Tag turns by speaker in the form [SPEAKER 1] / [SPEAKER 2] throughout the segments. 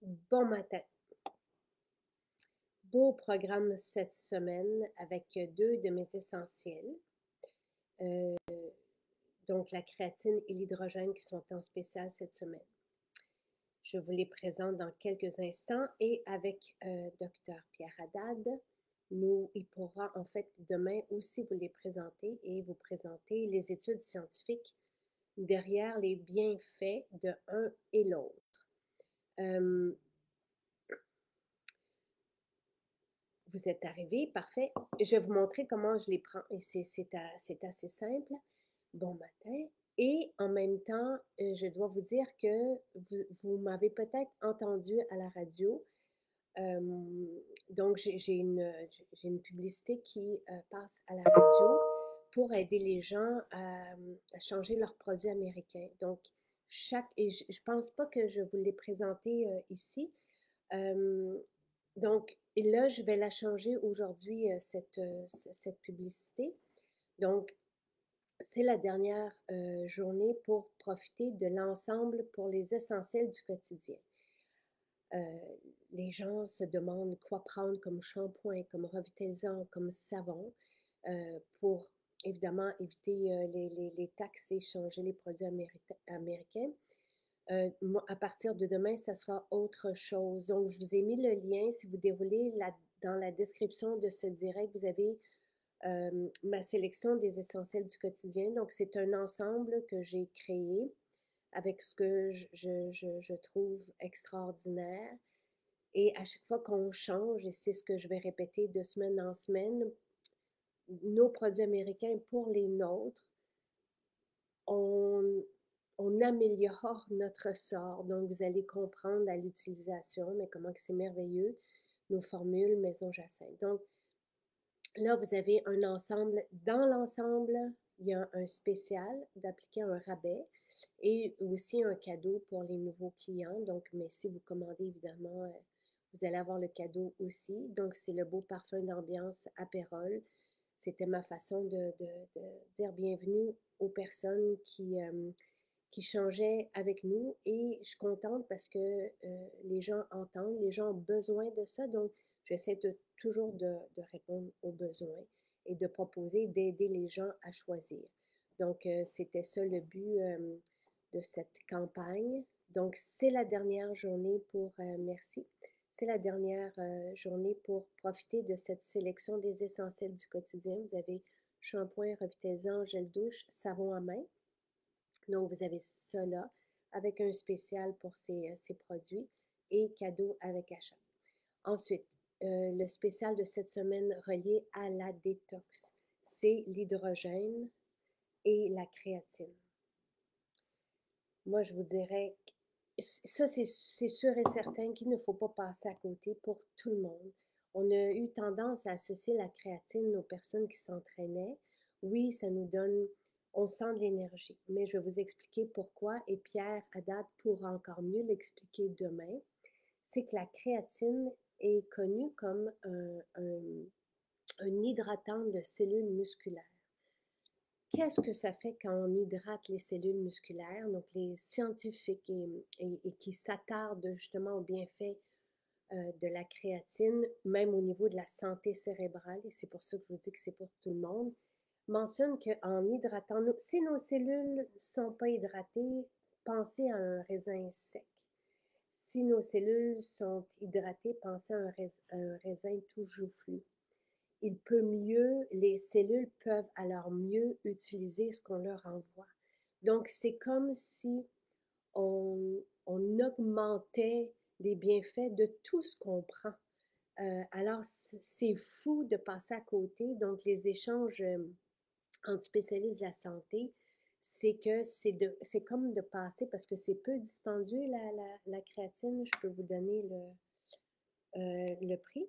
[SPEAKER 1] Bon matin. Beau programme cette semaine avec deux de mes essentiels. Euh, donc la créatine et l'hydrogène qui sont en spécial cette semaine. Je vous les présente dans quelques instants et avec Dr Pierre Haddad, il pourra en fait demain aussi vous les présenter et vous présenter les études scientifiques derrière les bienfaits de un et l'autre. Vous êtes arrivé, parfait. Je vais vous montrer comment je les prends. Et c'est assez simple. Bon matin. Et en même temps, je dois vous dire que vous m'avez peut-être entendu à la radio. Euh, donc, j'ai une publicité qui passe à la radio pour aider les gens à changer leurs produits américains. Donc, et je ne pense pas que je vous l'ai présenté ici. Euh, donc, et là, je vais la changer aujourd'hui, cette publicité. Donc, c'est la dernière journée pour profiter de l'ensemble pour les essentiels du quotidien. Euh, les gens se demandent quoi prendre comme shampoing, comme revitalisant, comme savon pour évidemment éviter les taxes et changer les produits américains. À partir de demain, ça sera autre chose. Donc, je vous ai mis le lien. Si vous déroulez dans la description de ce direct, vous avez ma sélection des essentiels du quotidien. Donc, c'est un ensemble que j'ai créé avec ce que je trouve extraordinaire. Et à chaque fois qu'on change, et c'est ce que je vais répéter de semaine en semaine, nos produits américains pour les nôtres, on, on améliore notre sort. Donc, vous allez comprendre à l'utilisation, mais comment que c'est merveilleux, nos formules Maison Jacinthe. Donc, là, vous avez un ensemble. Dans l'ensemble, il y a un spécial d'appliquer un rabais et aussi un cadeau pour les nouveaux clients. Donc, mais si vous commandez, évidemment, vous allez avoir le cadeau aussi. Donc, c'est le beau parfum d'ambiance Apérol. C'était ma façon de dire bienvenue aux personnes qui changeaient avec nous. Et je suis contente parce que les gens entendent, les gens ont besoin de ça. Donc, j'essaie toujours de répondre aux besoins et de proposer, d'aider les gens à choisir. Donc, c'était ça le but de cette campagne. Donc, c'est la dernière journée pour, merci, c'est la dernière journée pour profiter de cette sélection des essentiels du quotidien. Vous avez shampoing, revitalisant, gel douche, savon à main. Donc, vous avez ça là avec un spécial pour ces produits et cadeau avec achat. Ensuite, le spécial de cette semaine relié à la détox, c'est l'hydrogène et la créatine. Moi, je vous dirais que ça, c'est sûr et certain qu'il ne faut pas passer à côté pour tout le monde. On a eu tendance à associer la créatine aux personnes qui s'entraînaient. Oui, ça nous donne, on sent de l'énergie, mais je vais vous expliquer pourquoi et Pierre Haddad pourra encore mieux l'expliquer demain. C'est que la créatine est connue comme un hydratant de cellules musculaires. Qu'est-ce que ça fait quand on hydrate les cellules musculaires? Donc, les scientifiques et qui s'attardent justement aux bienfaits de la créatine, même au niveau de la santé cérébrale, et c'est pour ça que je vous dis que c'est pour tout le monde, mentionnent qu'en hydratant, si nos cellules ne sont pas hydratées, pensez à un raisin sec. Si nos cellules sont hydratées, pensez à un raisin tout joufflu. Les cellules peuvent alors mieux utiliser ce qu'on leur envoie. Donc, c'est comme si on augmentait les bienfaits de tout ce qu'on prend. Alors, c'est fou de passer à côté. Donc, les échanges entre spécialistes de la santé, c'est que c'est comme de passer, parce que c'est peu dispendieux, la créatine, je peux vous donner le prix.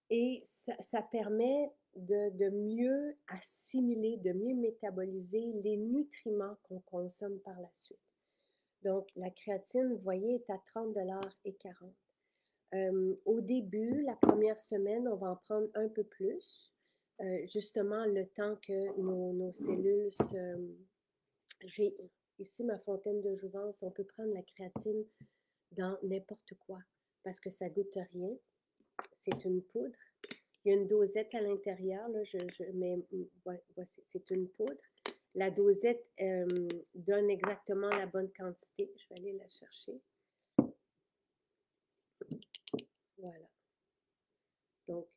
[SPEAKER 1] Et ça permet de mieux assimiler, de mieux métaboliser les nutriments qu'on consomme par la suite. Donc, la créatine, vous voyez, est à 30,40 $. Au début, la première semaine, on va en prendre un peu plus, justement le temps que nos cellules Ici, ma fontaine de jouvence, on peut prendre la créatine dans n'importe quoi parce que ça goûte rien. C'est une poudre. Il y a une dosette à l'intérieur, là, mais ouais, c'est une poudre. La dosette donne exactement la bonne quantité. Je vais aller la chercher. Voilà. Donc,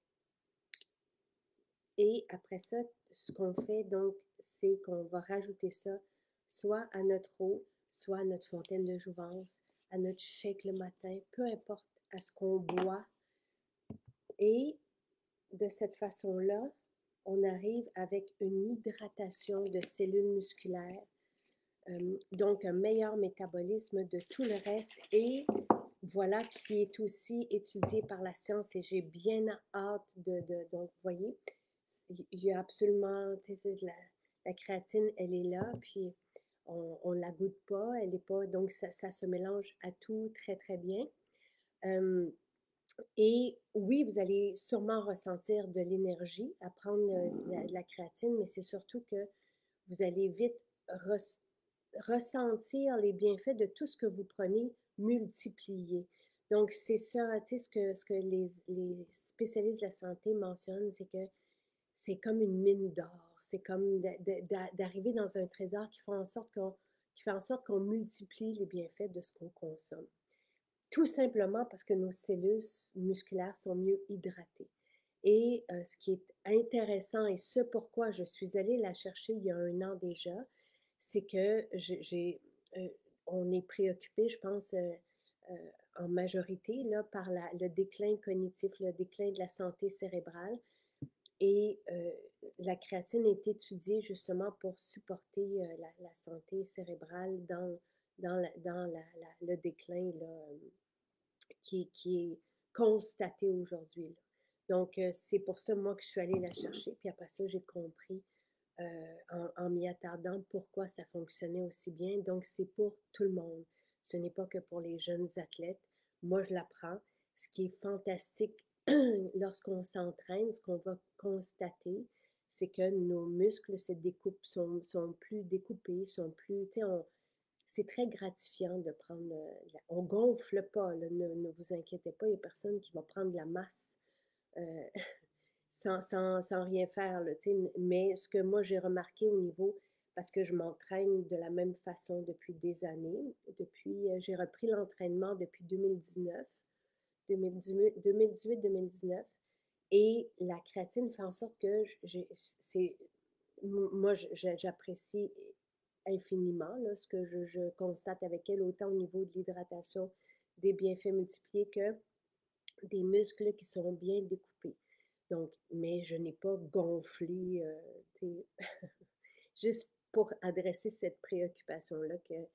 [SPEAKER 1] et après ça, ce qu'on fait, donc, c'est qu'on va rajouter ça soit à notre eau, soit à notre fontaine de jouvence, à notre shake le matin, peu importe à ce qu'on boit. Et de cette façon-là, on arrive avec une hydratation de cellules musculaires, donc un meilleur métabolisme de tout le reste et voilà qui est aussi étudié par la science et j'ai bien hâte donc vous voyez, il y a absolument, tu sais, la créatine, elle est là, puis on la goûte pas, elle est pas, donc ça se mélange à tout très très bien. Et oui, vous allez sûrement ressentir de l'énergie à prendre la créatine, mais c'est surtout que vous allez vite ressentir les bienfaits de tout ce que vous prenez multiplié. Donc, c'est ça, tu sais, ce que les spécialistes de la santé mentionnent, c'est que c'est comme une mine d'or. C'est comme d'arriver dans un trésor qui fait en sorte qu'on multiplie les bienfaits de ce qu'on consomme. Tout simplement parce que nos cellules musculaires sont mieux hydratées. Et ce qui est intéressant et ce pourquoi je suis allée la chercher il y a 1 an déjà, c'est que on est préoccupé, je pense, en majorité là, par le déclin cognitif, le déclin de la santé cérébrale. Et la créatine est étudiée justement pour supporter la santé cérébrale dans le déclin là, qui est constaté aujourd'hui. Donc, c'est pour ça, moi, que je suis allée la chercher. Puis après ça, j'ai compris, en m'y attardant, pourquoi ça fonctionnait aussi bien. Donc, c'est pour tout le monde. Ce n'est pas que pour les jeunes athlètes. Moi, je la prends. Ce qui est fantastique lorsqu'on s'entraîne, ce qu'on va constater, c'est que nos muscles se découpent, sont plus découpés, sont plus, tu sais, c'est très gratifiant de prendre, on gonfle pas, là, ne vous inquiétez pas, il n'y a personne qui va prendre de la masse euh, sans rien faire, là, mais ce que moi j'ai remarqué au niveau, parce que je m'entraîne de la même façon depuis des années, j'ai repris l'entraînement depuis 2019, 2018-2019, et la créatine fait en sorte que moi j'apprécie infiniment là, ce que je constate avec elle, autant au niveau de l'hydratation, des bienfaits multipliés que des muscles qui sont bien découpés. Donc, mais je n'ai pas gonflé, juste pour adresser cette préoccupation-là que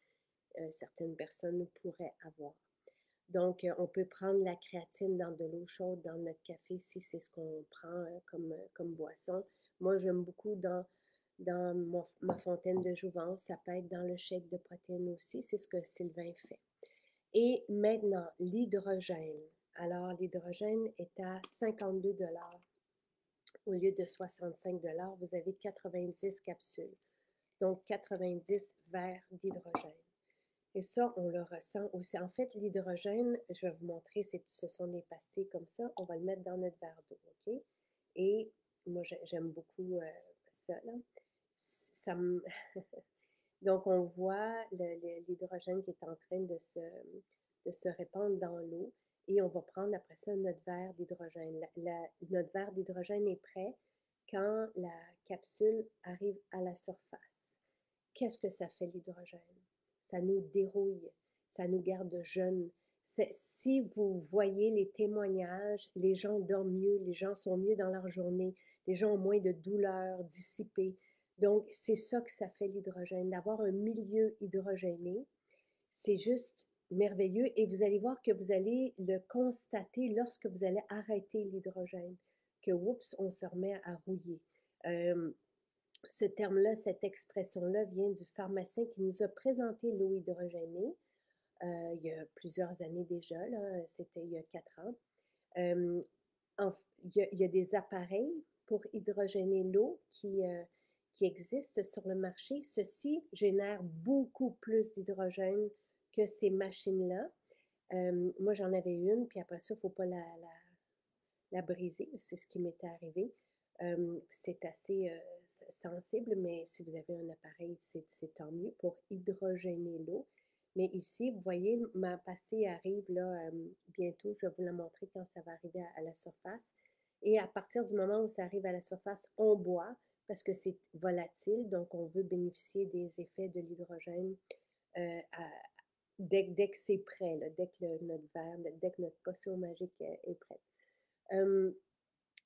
[SPEAKER 1] certaines personnes pourraient avoir. Donc, on peut prendre la créatine dans de l'eau chaude dans notre café si c'est ce qu'on prend comme boisson. Moi, j'aime beaucoup dans ma fontaine de jouvence. Ça peut être dans le shake de protéines aussi. C'est ce que Sylvain fait. Et maintenant, l'hydrogène. Alors, l'hydrogène est à 52 au lieu de 65 vous avez 90 capsules. Donc, 90 verres d'hydrogène. Et ça, on le ressent aussi. En fait, l'hydrogène, je vais vous montrer, ce sont des pastilles comme ça. On va le mettre dans notre verre d'eau, OK? Et moi, j'aime beaucoup ça, là. Ça me... Donc, on voit l'hydrogène qui est en train de se répandre dans l'eau et on va prendre après ça notre verre d'hydrogène. Notre verre d'hydrogène est prêt quand la capsule arrive à la surface. Qu'est-ce que ça fait l'hydrogène? Ça nous dérouille, ça nous garde jeunes. Si vous voyez les témoignages, les gens dorment mieux, les gens sont mieux dans leur journée, les gens ont moins de douleurs dissipées. Donc, c'est ça que ça fait l'hydrogène, d'avoir un milieu hydrogéné. C'est juste merveilleux et vous allez voir que vous allez le constater lorsque vous allez arrêter l'hydrogène, que oups, on se remet à rouiller. Ce terme-là, cette expression-là vient du pharmacien qui nous a présenté l'eau hydrogénée il y a plusieurs années déjà, c'était il y a 4 ans. Il y a des appareils pour hydrogéner l'eau qui existent sur le marché. Ceci génère beaucoup plus d'hydrogène que ces machines-là. Moi, j'en avais une, puis après ça, il ne faut pas la briser. C'est ce qui m'était arrivé. C'est assez sensible, mais si vous avez un appareil, c'est tant mieux pour hydrogéner l'eau. Mais ici, vous voyez, ma pastille arrive là bientôt. Je vais vous la montrer quand ça va arriver à la surface. Et à partir du moment où ça arrive à la surface, on boit parce que c'est volatile. Donc, on veut bénéficier des effets de l'hydrogène dès que c'est prêt, là, dès que notre verre, dès que notre potion magique est prête.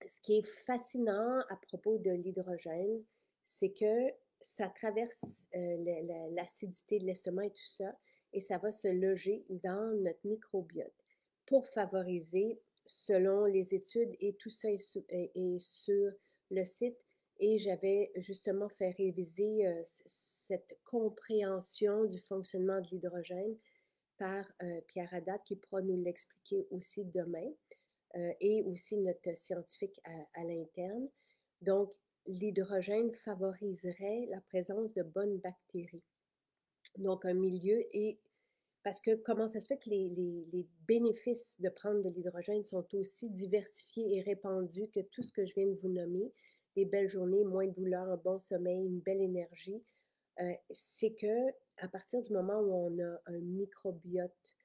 [SPEAKER 1] Ce qui est fascinant à propos de l'hydrogène, c'est que ça traverse l'acidité de l'estomac et tout ça, et ça va se loger dans notre microbiote pour favoriser, selon les études, et tout ça est sur le site, et j'avais justement fait réviser cette compréhension du fonctionnement de l'hydrogène par Pierre Haddad, qui pourra nous l'expliquer aussi demain et aussi notre scientifique à l'interne. Donc, l'hydrogène favoriserait la présence de bonnes bactéries. Donc, un milieu et parce que comment ça se fait que les bénéfices de prendre de l'hydrogène sont aussi diversifiés et répandus que tout ce que je viens de vous nommer, des belles journées, moins de douleur, un bon sommeil, une belle énergie, c'est que à partir du moment où on a un microbiote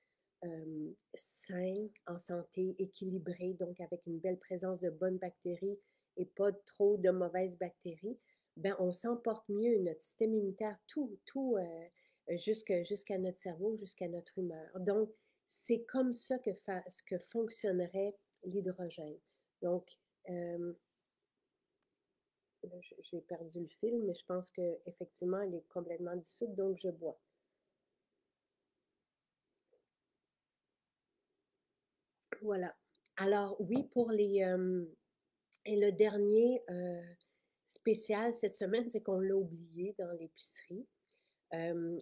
[SPEAKER 1] sain, en santé, équilibré, donc avec une belle présence de bonnes bactéries et pas trop de mauvaises bactéries, ben on s'emporte mieux, notre système immunitaire, tout jusqu'à notre cerveau, jusqu'à notre humeur. Donc, c'est comme ça que fonctionnerait l'hydrogène. Donc, j'ai perdu le fil, mais je pense qu'effectivement, elle est complètement dissoute, donc je bois. Voilà. Alors, oui, pour et le dernier spécial cette semaine, c'est qu'on l'a oublié dans l'épicerie.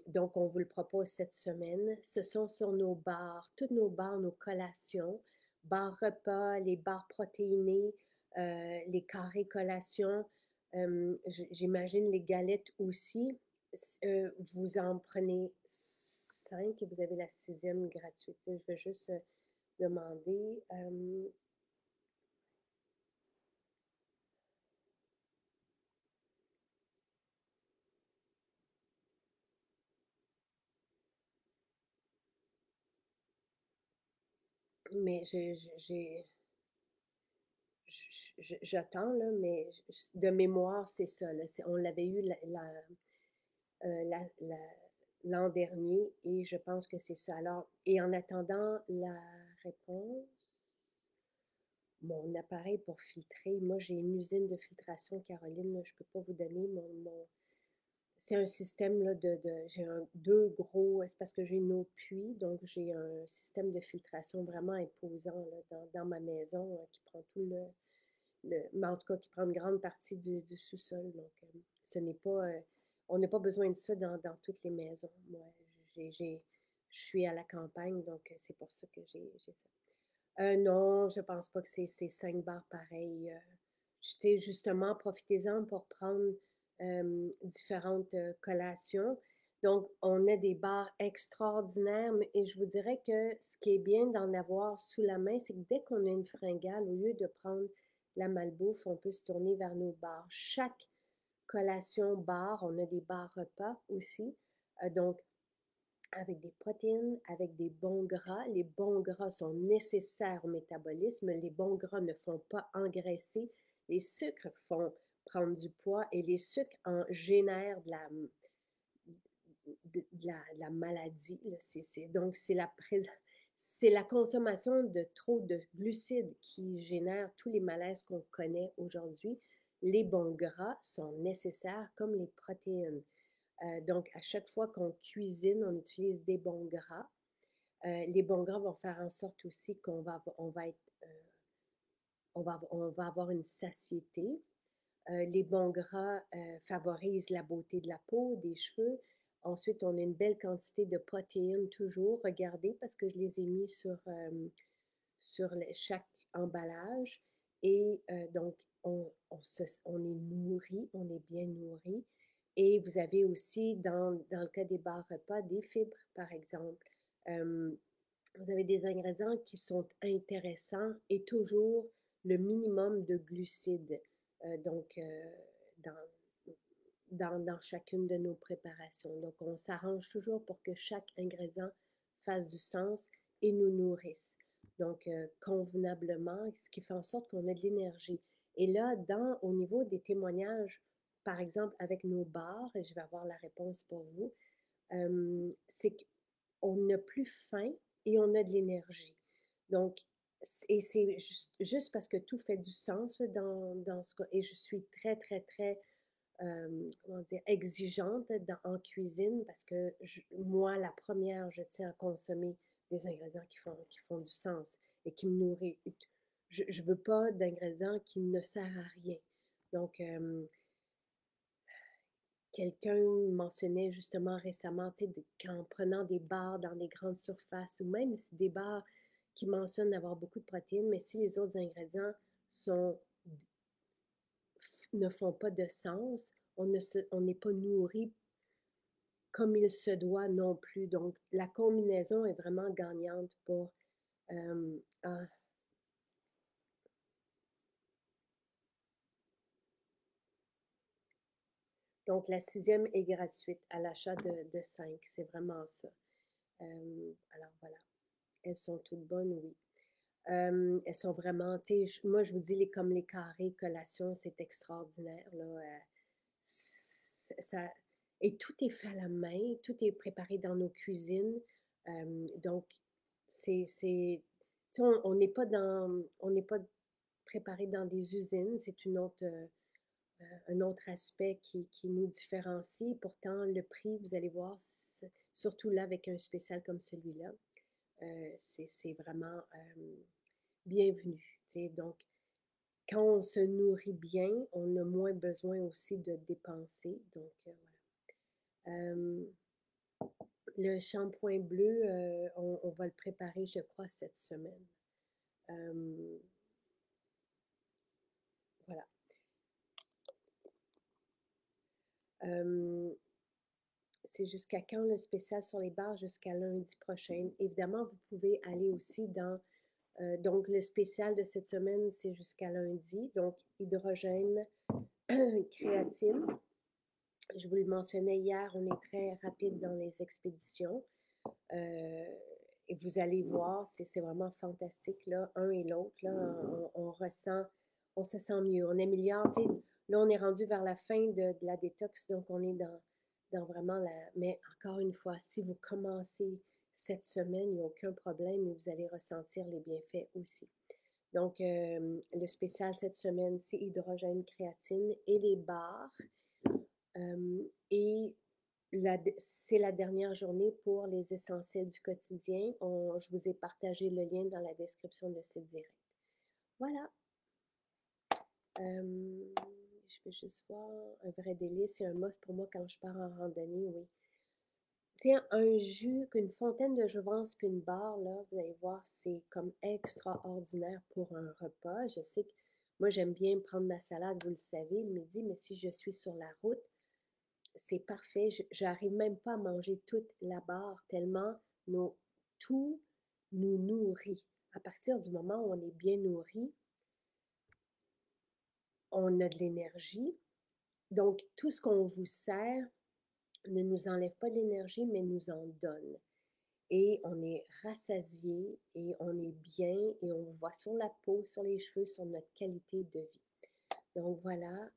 [SPEAKER 1] Donc, on vous le propose cette semaine. Ce sont sur nos bars, toutes nos bars, nos collations, bars repas, les bars protéinés, les carrés collations. J'imagine les galettes aussi. Vous en prenez 5 et vous avez la sixième gratuite. Je vais juste demander. Mais j'attends, là, mais de mémoire, c'est ça. Là, on l'avait eu euh, la- la- l'an dernier et je pense que c'est ça. Alors, et en attendant la réponse, mon appareil pour filtrer, moi j'ai une usine de filtration, Caroline, là, je ne peux pas vous donner c'est un système là, j'ai deux gros, c'est parce que j'ai une eau de puits, donc j'ai un système de filtration vraiment imposant là, dans ma maison qui prend tout mais en tout cas qui prend une grande partie du sous-sol. Donc, ce n'est pas, on n'a pas besoin de ça dans toutes les maisons. Moi, je suis à la campagne, donc c'est pour ça que j'ai ça. Non, je pense pas que c'est 5 bars pareils. J'étais justement, profitez-en pour prendre différentes collations. Donc, on a des bars extraordinaires, et je vous dirais que ce qui est bien d'en avoir sous la main, c'est que dès qu'on a une fringale, au lieu de prendre la malbouffe, on peut se tourner vers nos bars. Chaque collation bar, on a des bars repas aussi. Donc, avec des protéines, avec des bons gras. Les bons gras sont nécessaires au métabolisme. Les bons gras ne font pas engraisser. Les sucres font prendre du poids et les sucres en génèrent de la maladie. Donc, c'est la consommation de trop de glucides qui génère tous les malaises qu'on connaît aujourd'hui. Les bons gras sont nécessaires comme les protéines. Donc, à chaque fois qu'on cuisine, on utilise des bons gras. Les bons gras vont faire en sorte aussi on va être, on va avoir une satiété. Les bons gras favorisent la beauté de la peau, des cheveux. Ensuite, on a une belle quantité de protéines toujours. Regardez parce que je les ai mis sur chaque emballage. Et donc, on est nourri, on est bien nourri. Et vous avez aussi, dans le cas des bars repas, des fibres, par exemple. Euh, Vous avez des ingrédients qui sont intéressants et toujours le minimum de glucides. Donc, dans, dans chacune de nos préparations. Donc, on s'arrange toujours pour que chaque ingrédient fasse du sens et nous nourrisse. Donc, convenablement, ce qui fait en sorte qu'on a de l'énergie. Et là, au niveau des témoignages, par exemple, avec nos bars, et je vais avoir la réponse pour vous, c'est qu'on n'a plus faim et on a de l'énergie. Donc, et c'est juste parce que tout fait du sens dans ce cas. Et je suis très, très, très comment dire, exigeante en cuisine parce que moi, la première, je tiens à consommer des ingrédients qui font du sens et qui me nourrissent. Je ne veux pas d'ingrédients qui ne servent à rien. Donc, quelqu'un mentionnait justement récemment, tu sais, qu'en prenant des bars dans des grandes surfaces, ou même si des bars qui mentionnent avoir beaucoup de protéines, mais si les autres ingrédients sont ne font pas de sens, on n'est pas nourri comme il se doit non plus. Donc, la combinaison est vraiment gagnante pour... euh, ah, donc, la sixième est gratuite à l'achat de 5. C'est vraiment ça. Alors, voilà. Elles sont toutes bonnes, oui. Elles sont vraiment, tu sais, moi je vous dis, comme les carrés collations, c'est extraordinaire, là. Ça, et tout est fait à la main, tout est préparé dans nos cuisines. Donc, tu sais, on n'est pas on n'est pas préparé dans des usines, c'est un autre aspect qui nous différencie. Pourtant, le prix, vous allez voir, surtout là avec un spécial comme celui-là, c'est vraiment bienvenue. Tu sais. Donc, quand on se nourrit bien, on a moins besoin aussi de dépenser. Donc, voilà. Le shampoing bleu, on va le préparer, je crois, cette semaine. Euh, voilà. Euh, c'est jusqu'à quand le spécial sur les bars? Jusqu'à lundi prochain. Évidemment, vous pouvez aller aussi donc, le spécial de cette semaine, c'est jusqu'à lundi. Donc, hydrogène, créatine. Je vous le mentionnais hier, on est très rapide dans les expéditions. Euh, et vous allez voir, c'est vraiment fantastique, là, un et l'autre, là, on se sent mieux, on améliore, tu sais, là, on est rendu vers la fin de la détox, donc on est dans vraiment mais encore une fois, si vous commencez cette semaine, il n'y a aucun problème et vous allez ressentir les bienfaits aussi. Donc, le spécial cette semaine, c'est hydrogène créatine et les barres. Et c'est la dernière journée pour les essentiels du quotidien. Je vous ai partagé le lien dans la description de ce direct. Voilà. Je vais juste voir un vrai délice. C'est un must pour moi quand je pars en randonnée, oui. Tiens, un jus, une fontaine de jouvence puis une barre, là, vous allez voir, c'est comme extraordinaire pour un repas. Je sais que moi, j'aime bien prendre ma salade, vous le savez, le midi, mais si je suis sur la route, c'est parfait. J'arrive même pas à manger toute la barre tellement tout nous nourrit. À partir du moment où on est bien nourri, on a de l'énergie. Donc, tout ce qu'on vous sert ne nous enlève pas de l'énergie, mais nous en donne. Et on est rassasié et on est bien et on voit sur la peau, sur les cheveux, sur notre qualité de vie. Donc voilà,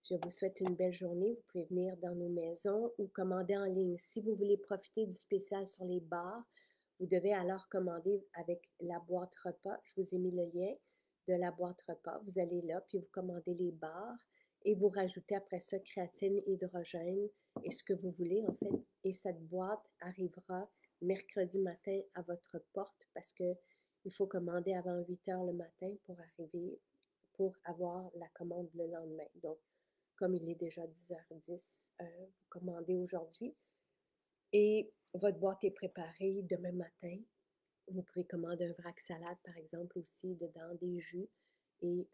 [SPEAKER 1] je vous souhaite une belle journée. Vous pouvez venir dans nos maisons ou commander en ligne. Si vous voulez profiter du spécial sur les bars, vous devez alors commander avec la boîte repas. Je vous ai mis le lien de la boîte repas. Vous allez là, puis vous commandez les bars et vous rajoutez après ça créatine, hydrogène et ce que vous voulez en fait. Et cette boîte arrivera mercredi matin à votre porte parce que il faut commander avant 8 heures le matin pour avoir la commande le lendemain. Donc, comme il est déjà 10h10, vous commandez aujourd'hui et votre boîte est préparée demain matin Vous pouvez commander un vrac salade, par exemple, aussi dedans, des jus et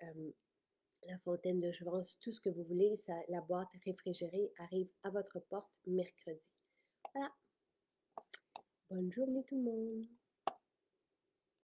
[SPEAKER 1] la fontaine de jouvence, tout ce que vous voulez. La boîte réfrigérée arrive à votre porte mercredi. Voilà. Bonne journée tout le monde.